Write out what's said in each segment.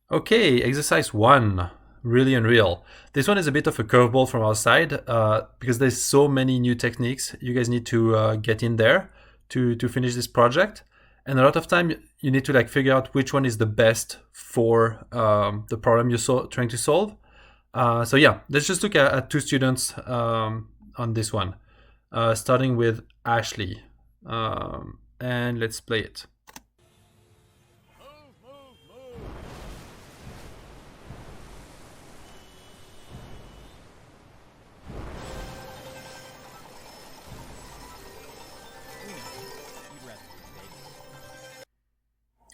Okay, exercise 1, really unreal. This one is a bit of a curveball from our side because there's so many new techniques. You guys need to get in there to finish this project. And a lot of time you need to like figure out which one is the best for the problem you're trying to solve. So yeah, let's just look at two students on this one, starting with Ashley. And let's play it.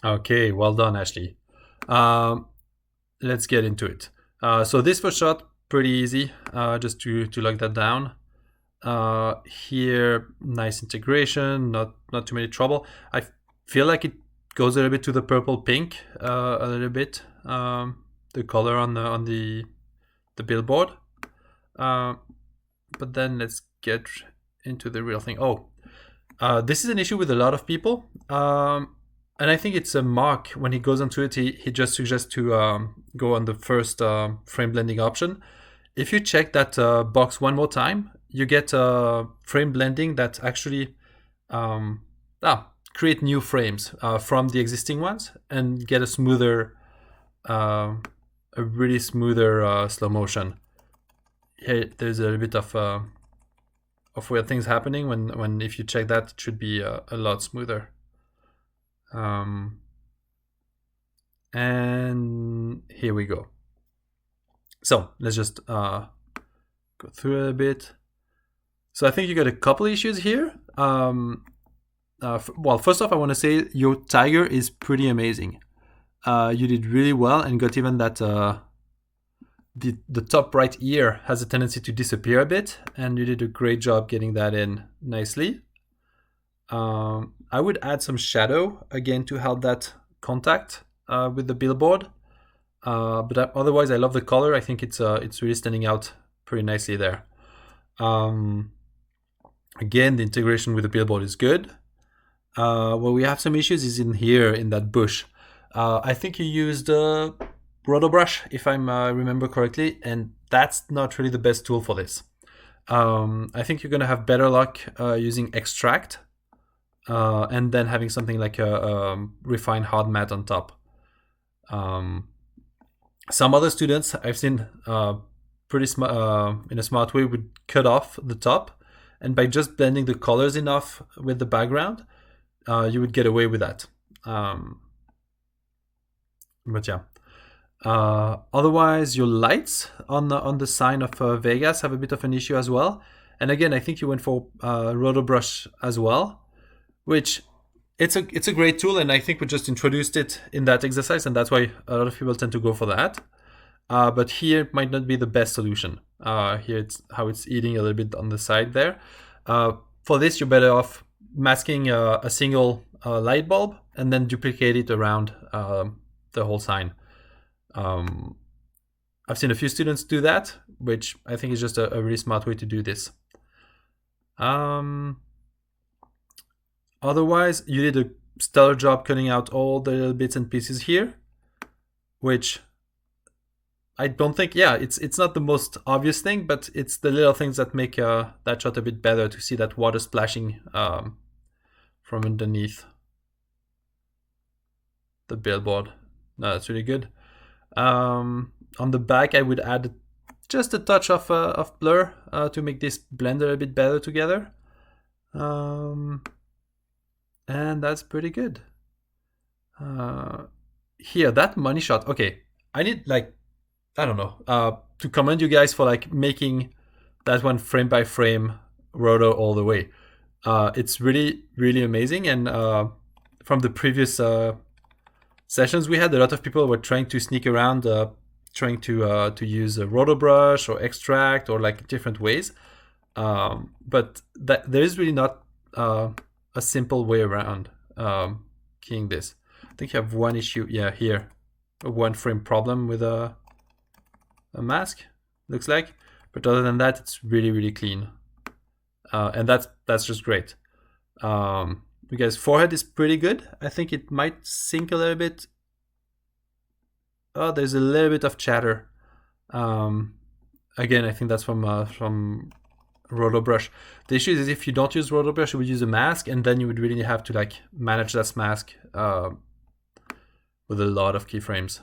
Okay, well done, Ashley. Um, let's get into it. So this first shot, pretty easy, just to lock that down. Here, nice integration, not too many trouble. I feel like it goes a little bit to the purple pink, a little bit, the color on the billboard. But then let's get into the real thing. Oh, this is an issue with a lot of people. And I think it's a Mark, when he goes onto it, he just suggests to go on the first frame blending option. If you check that box one more time, you get frame blending that actually create new frames from the existing ones and get a smoother, a really smoother slow motion. Here, there's a little bit of weird things happening when if you check that, it should be a lot smoother. And here we go. So let's just go through it a bit. So I think you got a couple issues here. Well, first off, I want to say your tiger is pretty amazing. You did really well and got even that the top right ear has a tendency to disappear a bit, and you did a great job getting that in nicely. I would add some shadow again to help that contact with the billboard. But otherwise, I love the color. I think it's really standing out pretty nicely there. Again, the integration with the billboard is good. Where we have some issues is in here in that bush. I think you used roto brush, if I remember correctly, and that's not really the best tool for this. I think you're gonna have better luck using extract. And then having something like a refined hard matte on top. Some other students I've seen pretty in a smart way would cut off the top, and by just blending the colors enough with the background, you would get away with that. But yeah. Otherwise, your lights on the sign of Vegas have a bit of an issue as well. And again, I think you went for roto brush as well, which it's a great tool, and I think we just introduced it in that exercise, and that's why a lot of people tend to go for that. But here it might not be the best solution. Here it's how it's eating a little bit on the side there. For this, you're better off masking a single light bulb and then duplicate it around the whole sign. I've seen a few students do that, which I think is just a really smart way to do this. Otherwise, you did a stellar job cutting out all the little bits and pieces here, which I don't think, yeah, it's not the most obvious thing, but it's the little things that make that shot a bit better, to see that water splashing from underneath the billboard. No, that's really good. On the back, I would add just a touch of blur to make this blend a bit better together. And that's pretty good. Here, that money shot. Okay, I need I don't know, to commend you guys for making that one frame by frame roto all the way. It's really, really amazing. And from the previous sessions we had, a lot of people were trying to sneak around, trying to use a roto brush or extract or different ways. But there is really not a simple way around keying this. I think you have one issue, yeah, here, a one frame problem with a mask, looks like. But other than that, it's really, really clean. And that's just great. Because forehead is pretty good. I think it might sink a little bit Oh, there's a little bit of chatter. Again, I think that's from RotoBrush. The issue is if you don't use RotoBrush, you would use a mask, and then you would really have to like manage that mask with a lot of keyframes.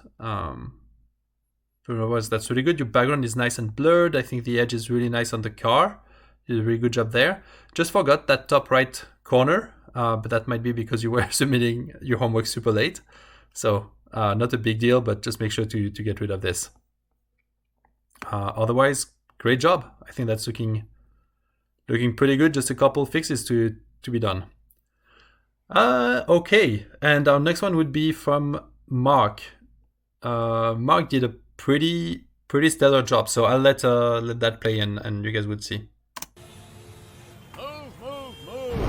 Otherwise, that's really good. Your background is nice and blurred. I think the edge is really nice on the car. You did a really good job there. Just forgot that top right corner, but that might be because you were submitting your homework super late. So not a big deal, but just make sure to get rid of this. Otherwise, great job. I think that's looking pretty good. Just a couple fixes to be done. Okay, and our next one would be from Mark. Mark did a pretty stellar job, so I'll let that play and you guys would see. Move.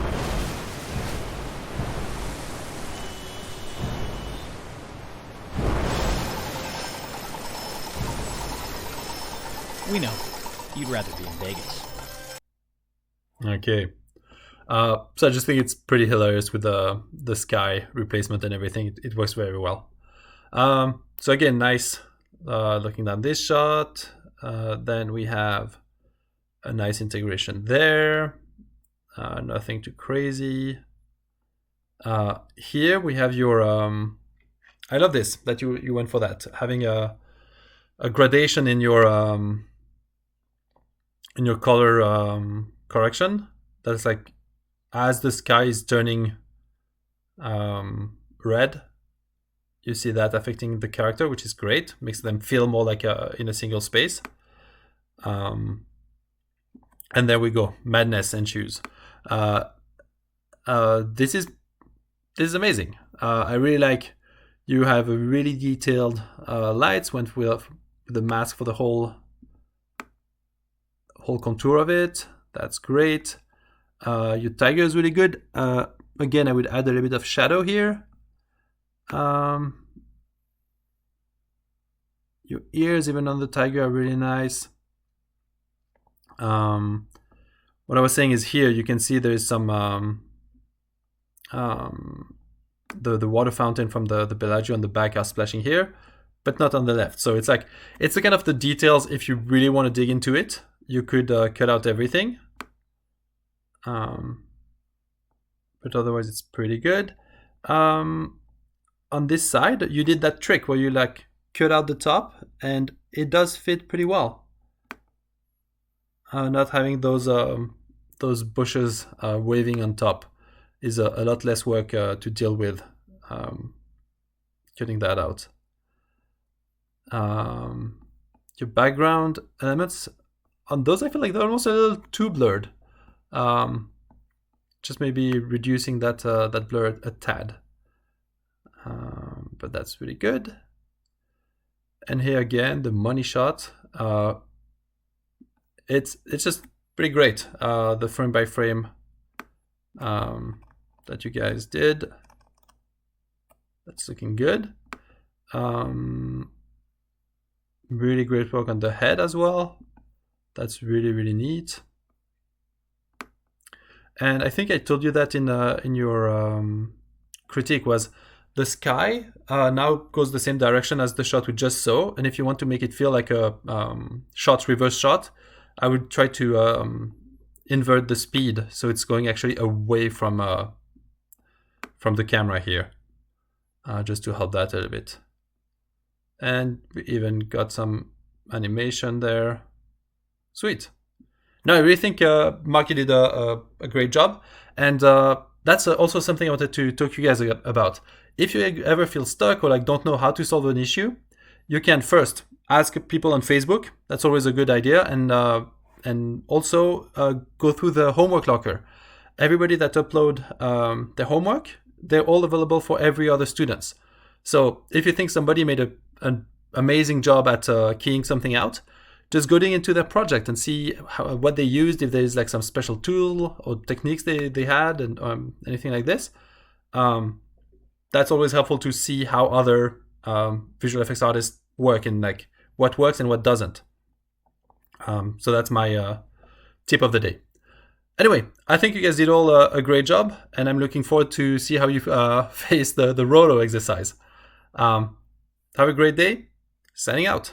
We know. You'd rather be in Vegas. Okay. So I just think it's pretty hilarious with the sky replacement and everything. It works very well. So again, nice looking down this shot. Then we have a nice integration there. Nothing too crazy. Here we have your I love this that you went for that, having a gradation in your color correction. That's like as the sky is turning red, you see that affecting the character, which is great. Makes them feel more like in a single space. And there we go, madness and shoes. This is amazing. I really like. You have a really detailed lights. Went with the mask for the whole contour of it. That's great. Your tiger is really good. Again, I would add a little bit of shadow here. Your ears, even on the tiger, are really nice. What I was saying is here you can see there is some the water fountain from the Bellagio on the back are splashing here, but not on the left. So it's like it's the kind of the details. If you really want to dig into it, you could cut out everything. But otherwise it's pretty good. On this side, you did that trick where you like cut out the top, and it does fit pretty well. Not having those bushes waving on top is a lot less work to deal with. Cutting that out. Your background elements on those, I feel like they're almost a little too blurred. Just maybe reducing that blur a tad. But that's really good. And here again, the money shot. It's just pretty great. The frame by frame that you guys did. That's looking good. Really great work on the head as well. That's really neat. And I think I told you that in your critique was the sky now goes the same direction as the shot we just saw. And if you want to make it feel like a reverse shot, I would try to invert the speed so it's going actually away from the camera here, just to help that a little bit. And we even got some animation there. Sweet. No, I really think Marky did a great job, and that's also something I wanted to talk to you guys about. If you ever feel stuck or like don't know how to solve an issue, you can first ask people on Facebook. That's always a good idea, and also go through the homework locker. Everybody that upload their homework, they're all available for every other students. So if you think somebody made an amazing job at keying something out, just go into their project and see what they used, if there's like some special tool or techniques they had, and anything like this. That's always helpful to see how other visual effects artists work and like what works and what doesn't. So that's my tip of the day. Anyway, I think you guys did all a great job, and I'm looking forward to see how you face the roto exercise. Have a great day, Signing out.